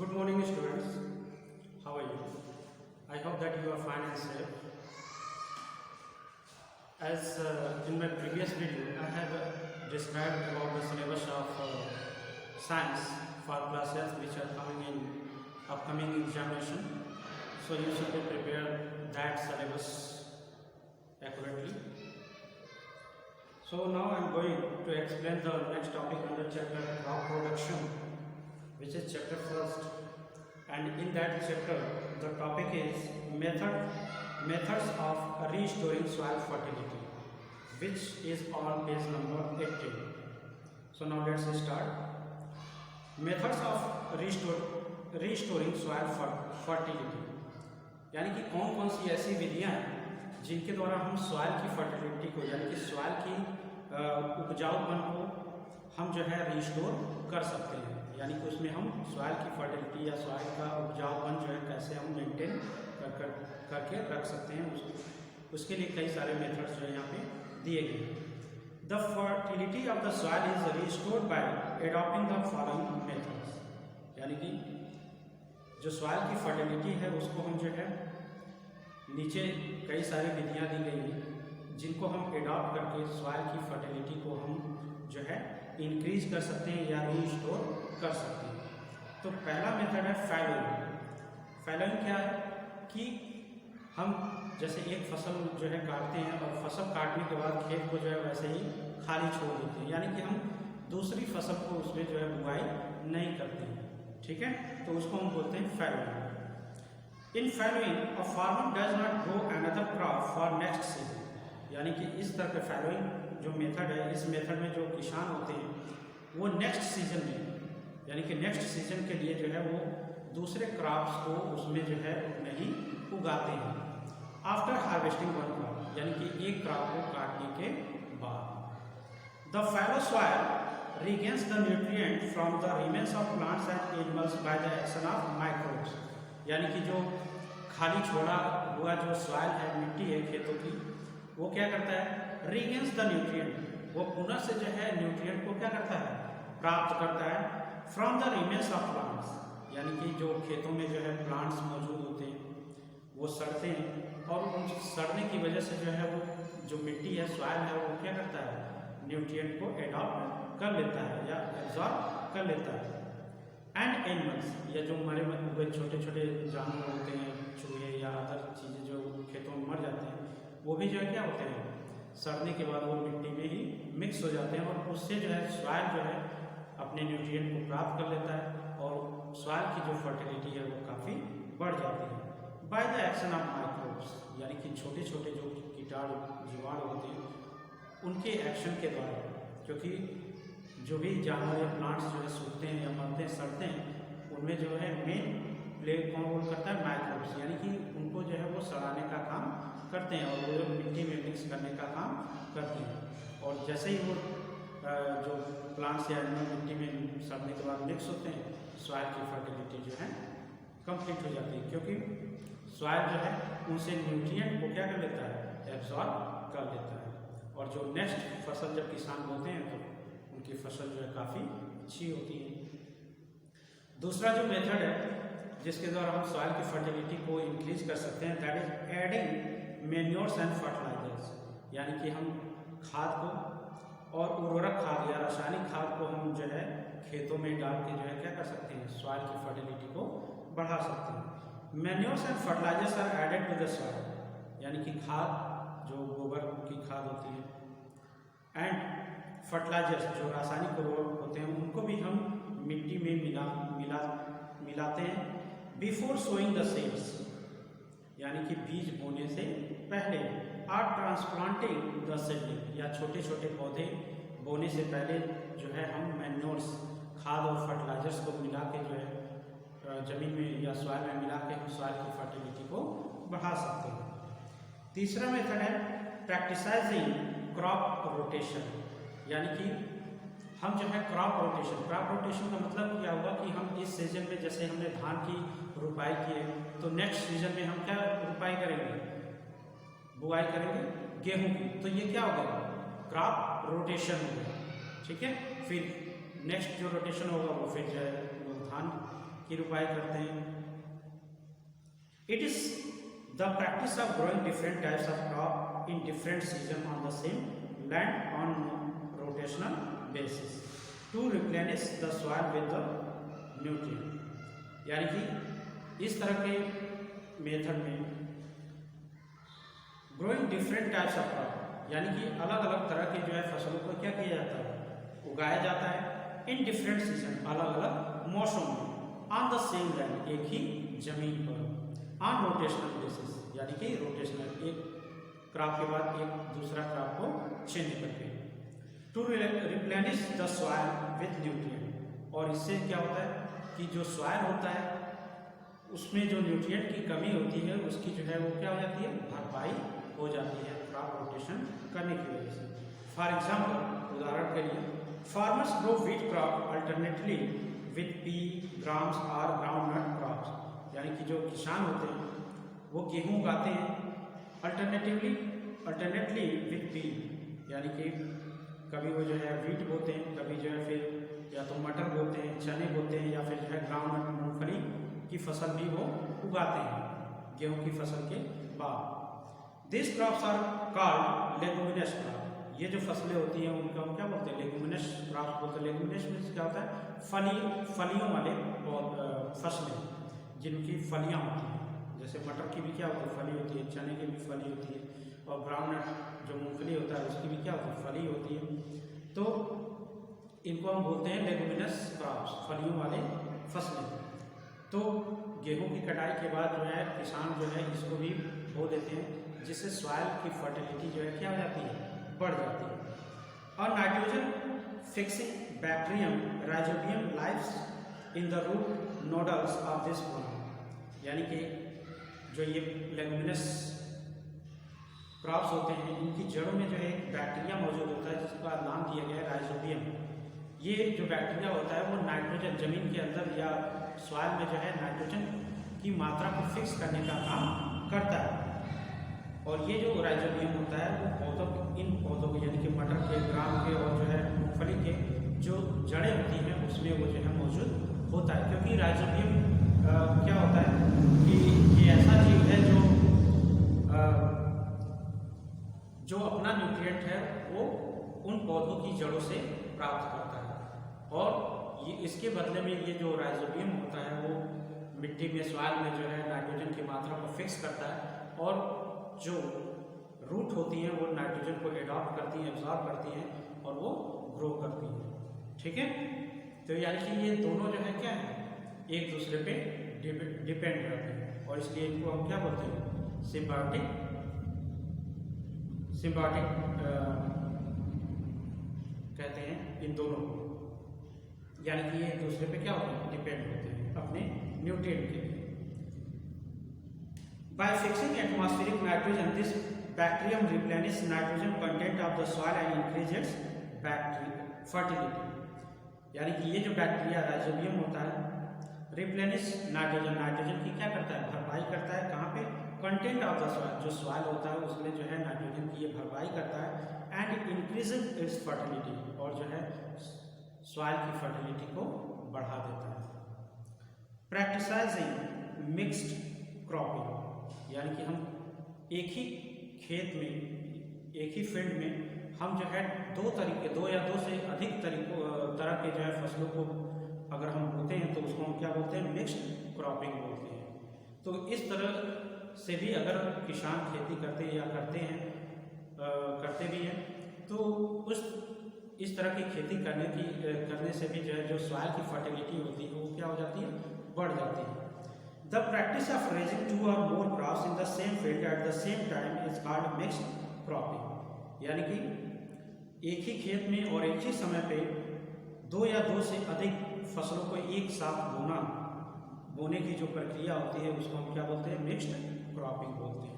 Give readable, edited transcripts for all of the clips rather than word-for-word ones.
Good morning, students. How are you? I hope that you are fine and safe. As in my previous video, I have described about the syllabus of science for classes which are coming in upcoming examination. So you should be prepared that syllabus accurately. So now I am going to explain the next topic under chapter crop production, which is chapter first, and in that chapter the topic is methods of restoring soil fertility, which is on page number 18. So now let's start. Methods of restoring soil fertility, यानी कि कौन कौन सी ऐसी विधियां हैं जिनके द्वारा हम सॉइल की फर्टिलिटी को, यानी कि सॉइल की उपजाऊपन को हम जो है रिस्टोर कर सकते हैं, यानी कि उसमें हम सॉइल की फर्टिलिटी या सॉइल का उपजाऊपन जो है कैसे हम मेंटेन करके रख सकते हैं, उसके लिए कई सारे मेथड्स जो है यहाँ पे दिए गए हैं. The fertility of the soil is restored bye adopting the following methods, यानी कि जो सॉइल की फर्टिलिटी है उसको हम जो है नीचे कई सारी विधियाँ दी गई हैं जिनको हम एडॉप्ट करके सॉइल की फर्टिलिटी को हम जो है इंक्रीज कर सकते हैं या रिस्टोर कर सकते हैं. तो पहला मेथड है फैलोइंग. फैलोइंग क्या है कि हम जैसे एक फसल जो है काटते हैं और फसल काटने के बाद खेत को जो है वैसे ही खाली छोड़ देते हैं, यानी कि हम दूसरी फसल को उसमें जो है बुआई नहीं करते हैं. ठीक है, तो उसको हम बोलते हैं fallowing. In fallowing a farmer does not grow another crop for next season, यानी कि इस तरह के फैलोइंग जो मेथड है, इस मेथड में जो किसान होते हैं वो नेक्स्ट सीजन में, यानी कि नेक्स्ट सीजन के लिए जो है वो दूसरे क्रॉप्स को उसमें जो है नहीं उगाते हैं आफ्टर हार्वेस्टिंग वन क्रॉप, यानी कि एक क्रॉप को काटने के बाद. The fallow soil regains the nutrient from the remains of plants and animals by the action of microbes, यानी कि जो खाली छोड़ा हुआ जो सॉइल है, मिट्टी है खेतों की, वो क्या करता है, रीगेन्स द न्यूट्रिएंट, वो पुनः से जो है न्यूट्रिएंट को क्या करता है, प्राप्त करता है from the remains of plants, यानी कि जो खेतों में जो है प्लांट्स मौजूद होते हैं वो सड़ते हैं और उन सड़ने की वजह से जो है वो जो मिट्टी है, सॉइल है, वो क्या करता है, न्यूट्रिएंट को एडॉप्ट कर लेता है या एब्जॉर्ब कर लेता है. एंड एनिमल्स, या जो मरे हुए छोटे छोटे जानवर होते हैं, चूहे या अदर चीज़ें जो खेतों में मर जाते हैं, वो भी जो है क्या होते हैं, सड़ने के बाद वो मिट्टी में ही मिक्स हो जाते हैं और उससे जो है सॉइल जो है अपने न्यूट्रिएंट को प्राप्त कर लेता है और सॉइल की जो फर्टिलिटी है वो काफ़ी बढ़ जाती है. By the action of microbes, यानी कि छोटे छोटे जो कीटाणु जीवाणु होते हैं उनके एक्शन के द्वारा, क्योंकि जो भी जानवर या प्लांट्स जो है सूखते हैं या मरते हैं, सड़ते हैं, उनमें जो है मेन प्ले कौन रोल करता है, माइक्रोब्स, यानी कि उनको जो है वो सड़ाने का काम करते हैं और वो मिट्टी में मिक्स करने का काम करते हैं. और जैसे ही वो जो प्लांट्स या एनिमल मिट्टी में सड़ने के बाद मिक्स होते हैं, सॉइल की फर्टिलिटी जो है कंप्लीट हो जाती है, क्योंकि सॉइल जो है उनसे न्यूट्रिएंट को क्या कर लेता है, एब्जॉर्ब कर लेता है. और जो नेक्स्ट फसल जब किसान बोते हैं तो उनकी फसल जो है काफ़ी अच्छी होती है. दूसरा जो मेथड है जिसके द्वारा हम सॉइल की फर्टिलिटी को इंक्रीज कर सकते हैं, that is adding manures and fertilizers, यानी कि हम खाद को और उर्वरक खाद या रासायनिक खाद को हम जो है खेतों में डाल के जो है क्या कर सकते हैं, सॉइल की फर्टिलिटी को बढ़ा सकते हैं. Manures and fertilizers are added to the soil, यानी कि खाद जो गोबर की खाद होती है एंड फर्टिलाइजर्स जो रासायनिक उर्वरक होते हैं उनको भी हम मिट्टी में मिलाते हैं बिफोर सोइंग द सीड्स, यानी कि बीज बोने से पहले. आर ट्रांसप्लांटिंग द सीडलिंग, या छोटे छोटे पौधे बोने से पहले जो है हम मैन्योर्स खाद और फर्टिलाइजर्स को मिला के जो है जमीन में या सॉइल में मिला के हम सॉइल की फर्टिलिटी को बढ़ा सकते हैं. तीसरा मेथड है प्रैक्टिसाइजिंग क्रॉप रोटेशन, यानी कि हम जो है क्रॉप रोटेशन का मतलब क्या हुआ कि हम इस सीजन में जैसे हमने धान की रुपाई की है तो नेक्स्ट सीजन में हम क्या रुपाई करेंगे, बुआई करेंगे गेहूं की, तो ये क्या होगा, क्रॉप रोटेशन होगा. ठीक है, फिर नेक्स्ट जो रोटेशन होगा वो फिर जो है वो धान की रुपाई करते हैं। It is the practice of growing different types of crop in different season on the same land on rotational basis to replenish the soil with the nutrient. यानी कि इस तरह के मेथड में growing different types of crop यानी कि अलग अलग तरह के जो है फसलों को क्या किया जाता है, उगाया जाता है इन डिफरेंट सीजन, अलग अलग मौसम में, ऑन द सेम लैंड, एक ही जमीन पर, ऑन रोटेशनल बेसिस यानी कि रोटेशनल, एक क्रॉप के बाद एक दूसरा क्रॉप को चेंज करके, to replenish the soil with nutrient. और इससे क्या होता है कि जो सॉइल होता है उसमें जो न्यूट्रिएंट की कमी होती है उसकी जो है वो क्या हो जाती है, भरपाई हो जाती है क्रॉप रोटेशन करने की वजह से। फॉर एग्जाम्पल, उदाहरण के लिए, farmers grow wheat crop alternately with P, grams और ग्राउंडनट क्रॉप्स। यानी कि जो किसान होते हैं वो गेहूं उगाते हैं अल्टरनेटली विथ पी, यानी कि कभी वो जो है व्हीट बोते हैं, कभी जो है फिर या तो मटर बोते हैं, चने बोते हैं, या फिर जो है ग्राउंडनट मूंगफली की फसल भी वो उगाते हैं गेहूं की फसल के बाद। This crops are called leguminous crop. ये जो फसलें होती हैं उनका हम क्या बोलते हैं, लेगुमिनस क्रॉप बोलते हैं। लेगुमिनस में क्या होता है, फलियों वाले फसलें जिनकी फलियां होती हैं, जैसे मटर की भी क्या होती है, फली होती है, चने की भी फली होती है, और ग्राउंडनट जो मूंगफली होता है उसकी भी क्या होती है, फली होती है। तो इनको हम बोलते हैं लेगुमिनस क्रॉप्स, फलियों वाले फसलें। तो गेहूं की कटाई के बाद जो है किसान जो है इसको भी बो देते हैं, जिससे सॉइल की फर्टिलिटी जो है क्या हो जाती है, बढ़ जाती है। और nitrogen fixing bacterium Rhizobium lives in the root nodules of this plant. यानी कि जो ये लेगुमिनस क्रॉप्स होते हैं इनकी जड़ों में जो है एक बैक्टीरिया मौजूद होता है जिसका नाम दिया गया है राइजोबियम। ये जो बैक्टीरिया होता है वो नाइट्रोजन जमीन के अंदर या सॉइल में जो है नाइट्रोजन की मात्रा को फिक्स करने का काम करता है। और ये जो राइजोबियम होता है वो पौधों, इन पौधों के यानी कि मटर के, ग्राम के और जो है मूंगफली के जो जड़ें होती हैं उसमें वो जो है मौजूद होता है। क्योंकि राइजोबियम क्या होता है कि ये ऐसा जीव है जो अपना न्यूट्रिएंट है वो उन पौधों की जड़ों से प्राप्त करता है, और ये इसके बदले में ये जो राइजोबियम होता है वो मिट्टी में, सॉइल में जो है नाइट्रोजन की मात्रा को फिक्स करता है, और जो रूट होती हैं वो नाइट्रोजन को एडॉप्ट करती हैं, एब्जॉर्ब करती हैं और वो ग्रो करती हैं। ठीक है, तो यानी कि ये दोनों जो है क्या है, एक दूसरे पे डिपेंड करते हैं, और इसलिए इनको हम क्या बोलते हैं, सिम्बायोटिक कहते हैं इन दोनों को। यानी कि ये एक दूसरे पे क्या होते हैं, डिपेंड होते हैं अपने न्यूट्रिएंट के लिए। By fixing atmospheric nitrogen, this bacterium replenishes nitrogen content of the soil and increases fertility. यानी कि ये जो बैक्टीरिया राइजोबियम होता है रिप्लेनिश नाइट्रोजन की क्या करता है, भरपाई करता है। कहाँ पे, कंटेंट ऑफ द सॉइल, जो सॉइल होता है उसमें जो है नाइट्रोजन की ये भरपाई करता है, एंड इंक्रीजेज इट्स फर्टिलिटी, और जो है सॉइल की फर्टिलिटी को बढ़ा देता है। प्रैक्टिसाइजिंग मिक्स्ड क्रॉपिंग, यानी कि हम एक ही खेत में, एक ही फील्ड में हम जो है दो या दो से अधिक तरह के जो है फसलों को अगर हम बोते हैं तो उसको हम क्या बोलते हैं, मिक्स्ड क्रॉपिंग बोलते हैं। तो इस तरह से भी अगर किसान खेती करते हैं या करते भी हैं तो इस तरह की खेती करने से भी जो है जो सॉइल की फर्टिलिटी होती है वो क्या हो जाती है, बढ़ जाती है। The practice of raising 2 or more crops in the same field at the same time is called mixed cropping। यानी कि एक ही खेत में और एक ही समय पे 2 या 2 से अधिक फसलों को एक साथ बोने की जो प्रक्रिया होती है उसको हम क्या बोलते हैं, मिक्स्ड क्रॉपिंग बोलते हैं।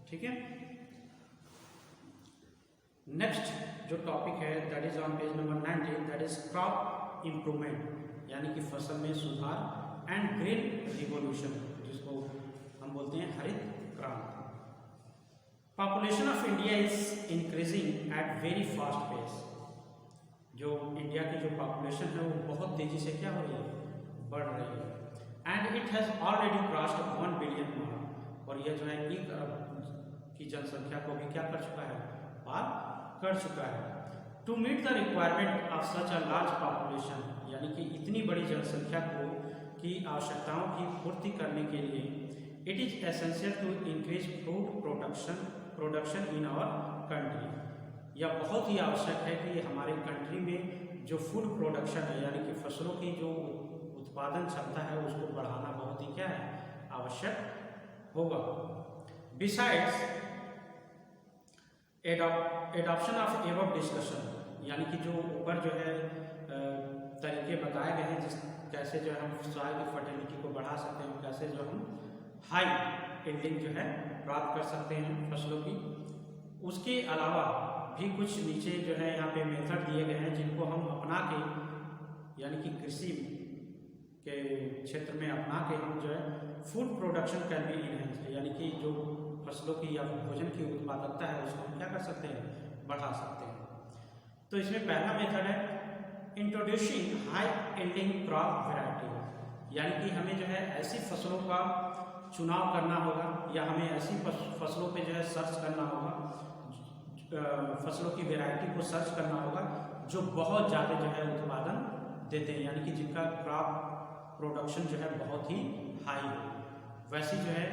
ठीक है, नेक्स्ट जो टॉपिक है that is on page number 19, that is crop improvement, यानी कि फसल में सुधार एंड ग्रीन रिवोल्यूशन, जिसको हम बोलते हैं हरित क्रांति। Population of India is increasing at very fast pace. जो इंडिया की जो पॉपुलेशन है वो बहुत तेजी से क्या हो रही है, बढ़ रही है। And it has already crossed 1 billion mark, और यह जो है 1 अरब की जनसंख्या को भी क्या कर चुका है, पार कर चुका है। To meet the requirement of such a large population, यानी कि इतनी बड़ी जनसंख्या को की आवश्यकताओं की पूर्ति करने के लिए it is essential to increase food production in our country. यह बहुत ही आवश्यक है कि हमारे कंट्री में जो फूड प्रोडक्शन है, यानी कि फसलों की जो उत्पादन क्षमता है, उसको बढ़ाना बहुत ही क्या है, आवश्यक होगा। Besides adoption of above discussion, यानी कि जो ऊपर जो है तरीके बताए गए हैं, जिस कैसे जो है हम सॉइल की फर्टिलिटी को बढ़ा सकते हैं, कैसे जो हम हाई यील्डिंग जो है प्राप्त कर सकते हैं फसलों की। उसके अलावा भी कुछ नीचे जो है यहाँ पे मेथड दिए गए हैं जिनको हम अपना के, यानी कि कृषि के क्षेत्र में अपना के हम जो है food production can be enhance, यानी कि जो फसलों की या भोजन की उत्पादकता है उसको हम क्या कर सकते हैं, बढ़ा सकते हैं। तो इसमें पहला मेथड है introducing high yielding crop variety, यानी कि हमें जो है ऐसी फसलों का चुनाव करना होगा, या हमें ऐसी फसलों पे जो है सर्च करना होगा, फसलों की वैरायटी को सर्च करना होगा जो बहुत ज़्यादा जो है उत्पादन देते हैं, यानी कि जिनका क्रॉप प्रोडक्शन जो है बहुत ही हाई हो। वैसी जो है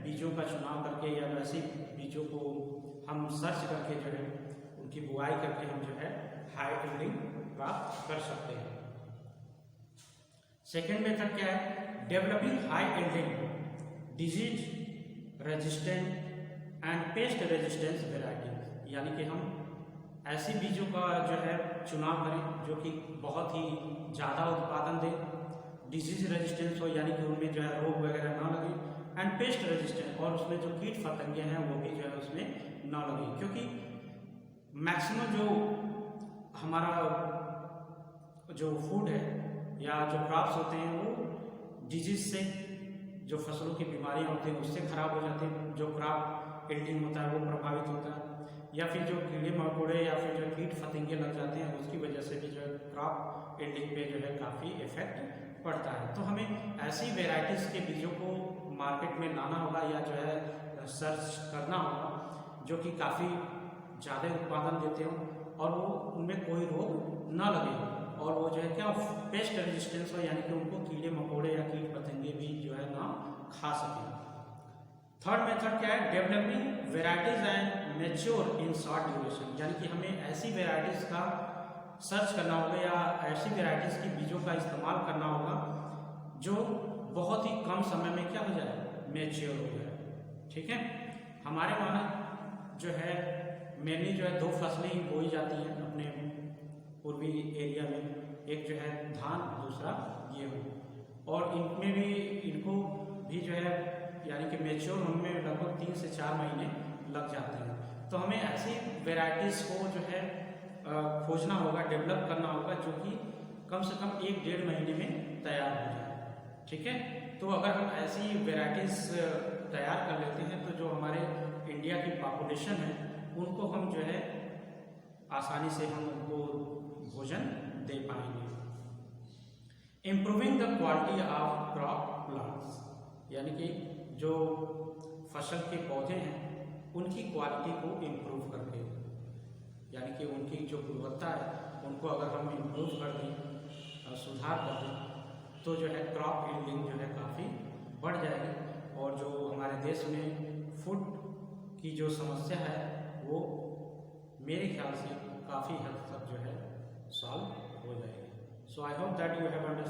बीजों का चुनाव करके या वैसे बीजों को हम सर्च करके जो है उनकी बुआई करके हम जो है हाई यील्डिंग प्राप्त कर सकते हैं। सेकेंड मेथड क्या है, developing high yielding disease resistant and paste resistance variety, यानी कि हम ऐसे बीजों का जो है चुनाव करें जो कि बहुत ही ज़्यादा उत्पादन दें, डिजीज रेजिस्टेंस हो, यानी कि उनमें जो है रोग वगैरह ना लगे, एंड पेस्ट रेजिस्टेंट, और उसमें जो कीट पतंगे हैं वो भी जो है उसमें ना लगे, क्योंकि मैक्सिमम जो हमारा जो फूड है या जो क्रॉप्स होते हैं वो डिजीज से, जो फसलों की बीमारियां होती हैं उससे खराब हो जाते हैं, जो क्रॉप यील्डिंग होता है वो प्रभावित होता है, या फिर जो कीड़े मकोड़े या फिर जो कीट फतिंगे लग जाते हैं उसकी वजह से भी जो है क्रॉप यील्डिंग पे जो है काफ़ी इफेक्ट पड़ता है। तो हमें ऐसी वेराइटीज़ के बीजों को मार्केट में लाना होगा या जो है सर्च करना होगा जो कि काफ़ी ज़्यादा उत्पादन देते हों और वो उनमें कोई रोग ना लगे, और वो जो है क्या पेस्ट रेजिस्टेंस हो, यानी कि उनको कीड़े मकोड़े या कीट पतंगे भी जो है ना खा सकें। थर्ड मेथड क्या है, developing varieties and mature in short duration, यानी कि हमें ऐसी वेराइटीज़ का सर्च करना होगा या ऐसी वेराइटीज़ की बीजों का इस्तेमाल करना होगा जो बहुत ही कम समय में क्या हो जाए, मैच्योर हो जाए। ठीक है, हमारे वहाँ जो है मेनली जो है 2 फसलें ही बोई जाती हैं अपने पूर्वी एरिया में, एक जो है धान, दूसरा गेहूँ, और इनमें भी इनको भी जो है यानी कि मैच्योर होने में लगभग 3 से 4 महीने लग जाते हैं। तो हमें ऐसी वेराइटीज़ को जो है खोजना होगा, डेवलप करना होगा जो कि कम से कम 1-1.5 महीने में तैयार हो जाए। ठीक है, तो अगर हम ऐसी वेराइटीज़ तैयार कर लेते हैं तो जो हमारे इंडिया की पॉपुलेशन है उनको हम जो है आसानी से हम उनको भोजन दे पाएंगे। Improving the quality of crop plants, यानी कि जो फसल के पौधे हैं उनकी क्वालिटी को इम्प्रूव करके, यानी कि उनकी जो गुणवत्ता है उनको अगर हम इम्प्रूव कर दें, सुधार कर दें, तो जो है क्रॉप यील्डिंग जो है काफ़ी बढ़ जाएगी, और जो हमारे देश में फूड की जो समस्या है वो मेरे ख्याल से काफ़ी हद तक जो है सॉल्व हो जाएगी। So I hope that you have understood